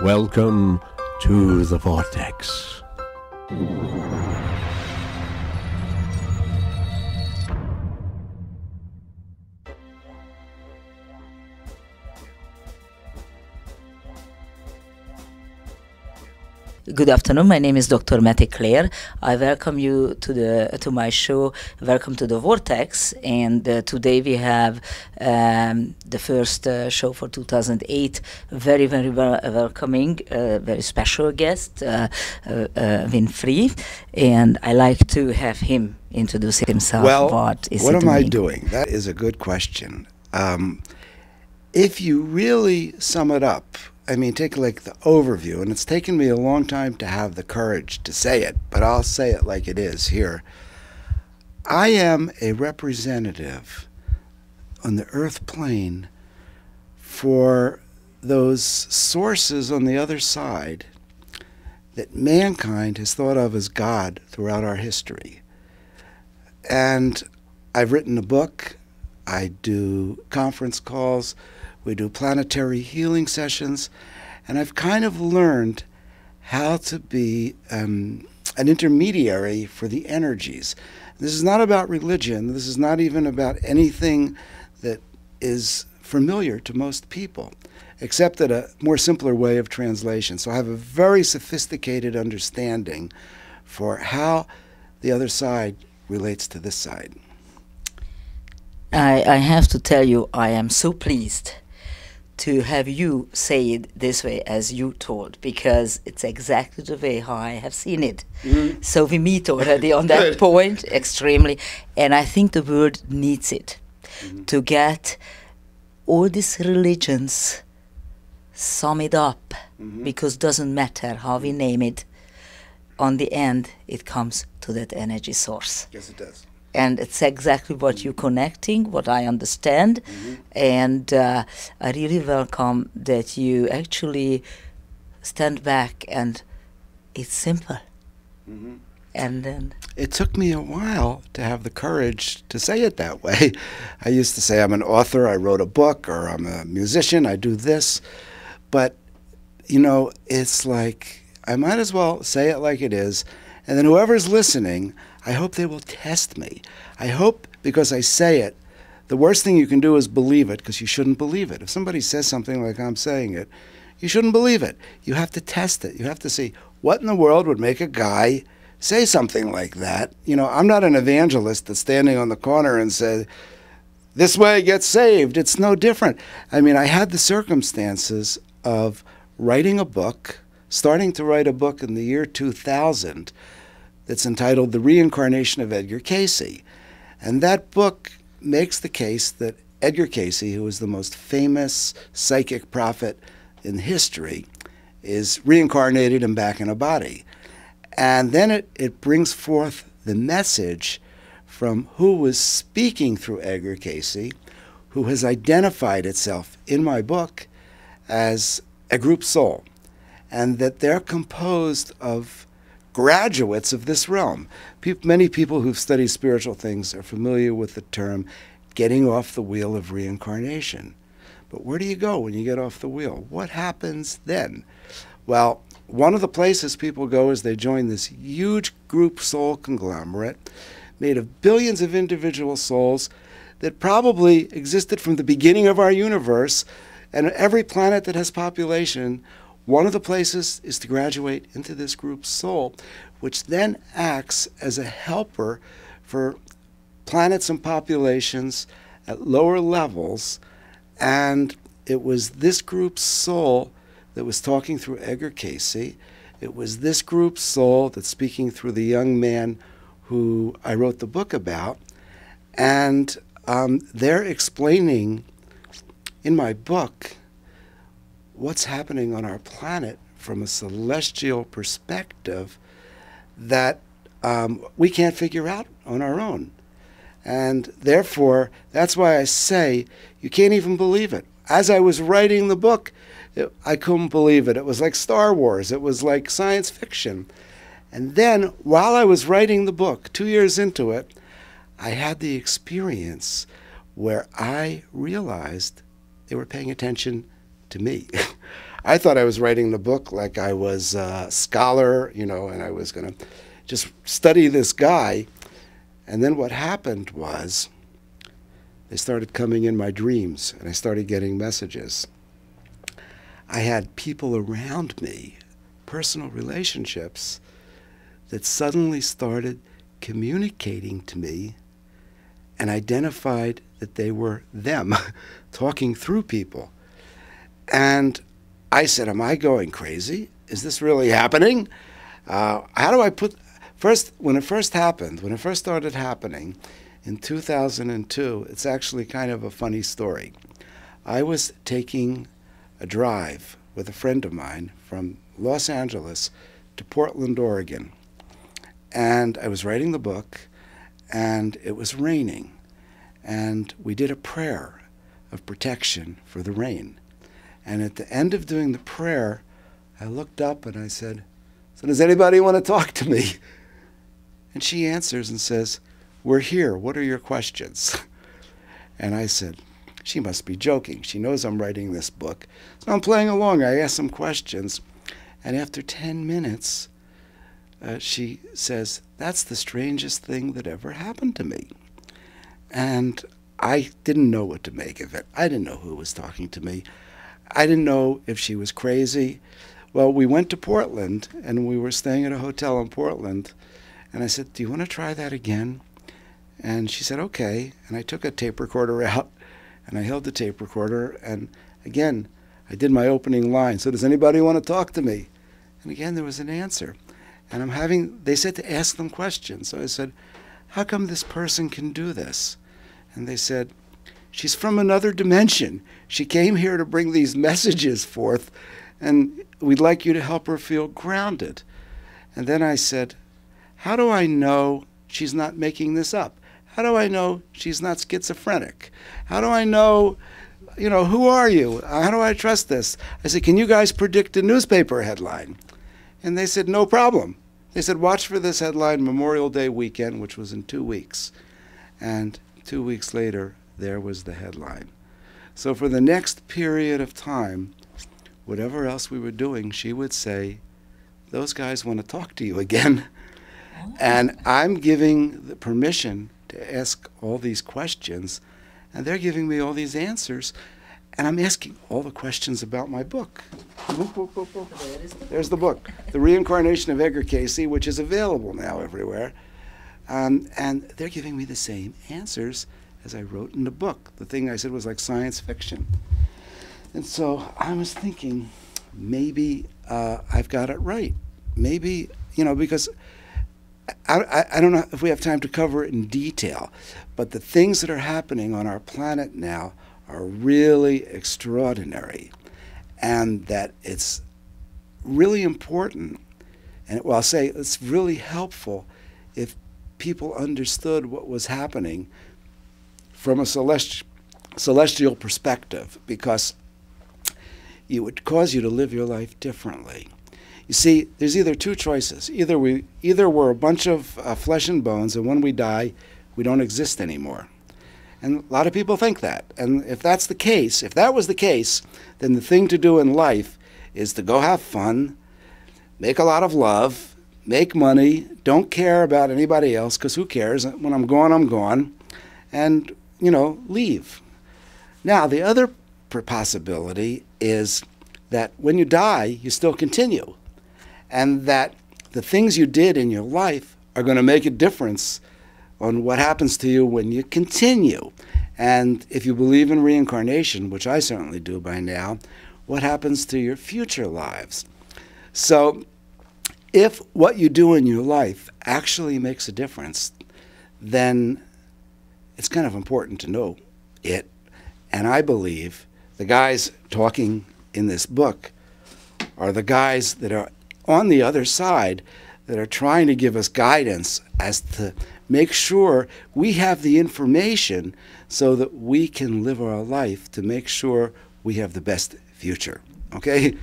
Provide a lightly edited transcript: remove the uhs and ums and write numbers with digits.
Welcome to the Vortex. Good afternoon. My name is Dr. Mattie Klare. I welcome you to my show. Welcome to the Vortex. And today we have the first show for 2008. Very, very welcoming, very special guest, Wynn. And I like to have him introduce himself. Well, what am I doing? That is a good question. If you really sum it up, I mean, take like the overview, and it's taken me a long time to have the courage to say it, but I'll say it like it is here. I am a representative on the earth plane for those sources on the other side that mankind has thought of as God throughout our history. And I've written a book, I do conference calls, we do planetary healing sessions, and I've kind of learned how to be an intermediary for the energies. This is not about religion. This is not even about anything that is familiar to most people, except at a more simpler way of translation. So I have a very sophisticated understanding for how the other side relates to this side. I have to tell you, I am so pleased to have you say it this way as you told, because it's exactly the way how I have seen it. So we meet already on that point extremely, and I think the world needs it to get all these religions summed up, because it doesn't matter how we name it, on the end it comes to that energy source. Yes, it does. And it's exactly what you're connecting, what I understand. And I really welcome that you actually stand back and it's simple. And then it took me a while to have the courage to say it that way. I used to say I'm an author, I wrote a book, or I'm a musician, I do this. But, you know, it's like I might as well say it like it is. And then whoever's listening, I hope they will test me. I hope, because I say it, the worst thing you can do is believe it, because you shouldn't believe it. If somebody says something like I'm saying it, you shouldn't believe it. You have to test it. You have to see what in the world would make a guy say something like that. You know, I'm not an evangelist that's standing on the corner and says, this way get saved. It's no different. I mean, I had the circumstances of writing a book, starting to write a book in the year 2000, that's entitled The Reincarnation of Edgar Cayce. And that book makes the case that Edgar Cayce, who was the most famous psychic prophet in history, is reincarnated and back in a body. And then it brings forth the message from who was speaking through Edgar Cayce, who has identified itself in my book as a group soul, and that they're composed of graduates of this realm. Many people who've studied spiritual things are familiar with the term getting off the wheel of reincarnation. But where do you go when you get off the wheel? What happens then? Well, one of the places people go is they join this huge group soul conglomerate made of billions of individual souls that probably existed from the beginning of our universe, and every planet that has population, one of the places is to graduate into this group soul, which then acts as a helper for planets and populations at lower levels. And it was this group soul that was talking through Edgar Cayce. It was this group soul that's speaking through the young man who I wrote the book about. And they're explaining in my book what's happening on our planet from a celestial perspective that we can't figure out on our own. And therefore, that's why I say you can't even believe it. As I was writing the book, I couldn't believe it. It was like Star Wars. It was like science fiction. And then, while I was writing the book, 2 years into it, I had the experience where I realized they were paying attention to me. I thought I was writing the book like I was a scholar, you know, and I was going to just study this guy. And then what happened was they started coming in my dreams, and I started getting messages. I had people around me, personal relationships, that suddenly started communicating to me and identified that they were them talking through people. And I said, am I going crazy? Is this really happening? How do I put, when it first happened, when it first started happening in 2002, it's actually kind of a funny story. I was taking a drive with a friend of mine from Los Angeles to Portland, Oregon. And I was writing the book, and it was raining. And we did a prayer of protection for the rain. And at the end of doing the prayer, I looked up and I said, so does anybody want to talk to me? And she answers and says, we're here. What are your questions? And I said, she must be joking. She knows I'm writing this book. So I'm playing along. I asked some questions. And after 10 minutes, she says, that's the strangest thing that ever happened to me. And I didn't know what to make of it. I didn't know who was talking to me. I didn't know if she was crazy. Well, we went to Portland, and we were staying at a hotel in Portland. And I said, do you want to try that again? And she said, okay. And I took a tape recorder out, and I held the tape recorder. And again, I did my opening line. So does anybody want to talk to me? And again, there was an answer. And they said to ask them questions. So I said, how come this person can do this? And they said, she's from another dimension. She came here to bring these messages forth, and we'd like you to help her feel grounded. And then I said, how do I know she's not making this up? How do I know she's not schizophrenic? How do I know, you know, who are you? How do I trust this? I said, can you guys predict a newspaper headline? And they said, no problem. They said, watch for this headline Memorial Day weekend, which was in 2 weeks. And 2 weeks later, there was the headline. So for the next period of time, whatever else we were doing, she would say, those guys want to talk to you again. Oh. And I'm giving the permission to ask all these questions, and they're giving me all these answers, and I'm asking all the questions about my book. There's the book, The Reincarnation of Edgar Cayce, which is available now everywhere. And they're giving me the same answers as I wrote in the book. The thing I said was like science fiction. And so I was thinking, maybe I've got it right. Maybe, you know, because I don't know if we have time to cover it in detail, but the things that are happening on our planet now are really extraordinary, and that it's really important, and well, I'll say it's really helpful if people understood what was happening from a celestial perspective, because it would cause you to live your life differently. You see, there's either two choices. Either we're a bunch of flesh and bones, and when we die, we don't exist anymore. And a lot of people think that. And if that's the case, if that was the case, then the thing to do in life is to go have fun, make a lot of love, make money, don't care about anybody else, because who cares? When I'm gone, and, you know, leave. Now, the other possibility is that when you die, you still continue, and that the things you did in your life are going to make a difference on what happens to you when you continue. And if you believe in reincarnation, which I certainly do by now, what happens to your future lives? So if what you do in your life actually makes a difference, then it's kind of important to know it. And I believe the guys talking in this book are the guys that are on the other side that are trying to give us guidance as to make sure we have the information so that we can live our life to make sure we have the best future. Okay?